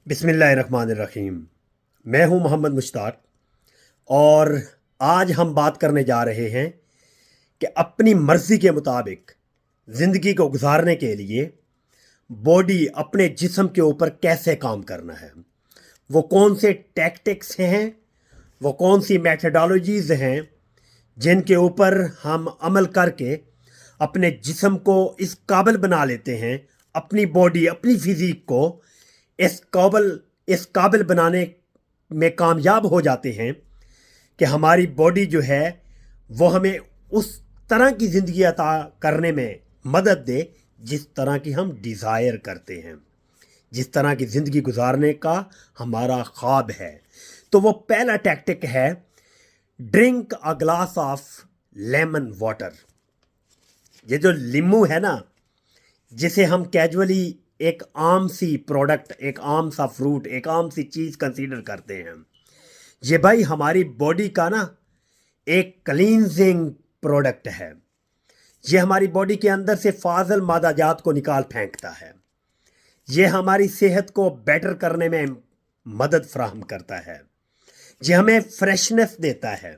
بسم اللہ الرحمن الرحیم۔ میں ہوں محمد مشتاق اور آج ہم بات کرنے جا رہے ہیں کہ اپنی مرضی کے مطابق زندگی کو گزارنے کے لیے باڈی اپنے جسم کے اوپر کیسے کام کرنا ہے، وہ کون سے ٹیکٹکس ہیں، وہ کون سی میتھڈالوجیز ہیں جن کے اوپر ہم عمل کر کے اپنے جسم کو اس قابل بنا لیتے ہیں، اپنی باڈی اپنی فزیک کو اس قابل بنانے میں کامیاب ہو جاتے ہیں کہ ہماری باڈی جو ہے وہ ہمیں اس طرح کی زندگی عطا کرنے میں مدد دے جس طرح کی ہم ڈیزائر کرتے ہیں، جس طرح کی زندگی گزارنے کا ہمارا خواب ہے۔ تو وہ پہلا ٹیکٹک ہے drink a glass of lemon water. یہ جو لیمو ہے نا، جسے ہم کیجولی ایک عام سی پروڈکٹ، ایک عام سا فروٹ، ایک عام سی چیز کنسیڈر کرتے ہیں، یہ بھائی ہماری باڈی کا نا ایک کلینزنگ پروڈکٹ ہے۔ یہ ہماری باڈی کے اندر سے فاضل مادہ جات کو نکال پھینکتا ہے، یہ ہماری صحت کو بیٹر کرنے میں مدد فراہم کرتا ہے، یہ ہمیں فریشنس دیتا ہے،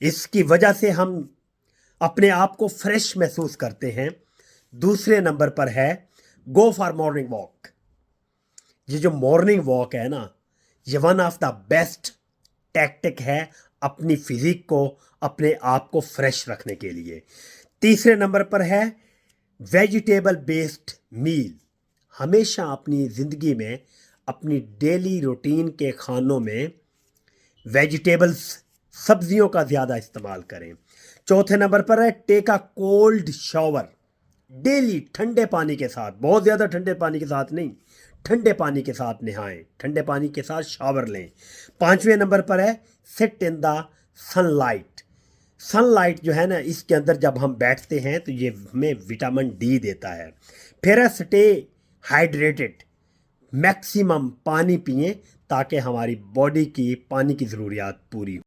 اس کی وجہ سے ہم اپنے آپ کو فریش محسوس کرتے ہیں۔ دوسرے نمبر پر ہے گو فار مارننگ واک۔ یہ جو مارننگ واک ہے نا، یہ one of the best tactic ہے اپنی فزیک کو، اپنے آپ کو فریش رکھنے کے لیے۔ تیسرے نمبر پر ہے ویجیٹیبل بیسڈ میل۔ ہمیشہ اپنی زندگی میں اپنی ڈیلی روٹین کے کھانوں میں ویجیٹیبلز، سبزیوں کا زیادہ استعمال کریں۔ چوتھے نمبر پر ہے ٹیک اے کولڈ شاور۔ ڈیلی ٹھنڈے پانی کے ساتھ، بہت زیادہ ٹھنڈے پانی کے ساتھ نہیں، ٹھنڈے پانی کے ساتھ نہائیں، ٹھنڈے پانی کے ساتھ شاور لیں۔ پانچویں نمبر پر ہے سٹ ان دا سن لائٹ۔ سن لائٹ جو ہے نا، اس کے اندر جب ہم بیٹھتے ہیں تو یہ ہمیں وٹامن ڈی دیتا ہے۔ پھر ہے سٹے ہائیڈریٹڈ۔ میکسیمم پانی پئیں تاکہ ہماری باڈی کی پانی کی ضروریات پوری ہو۔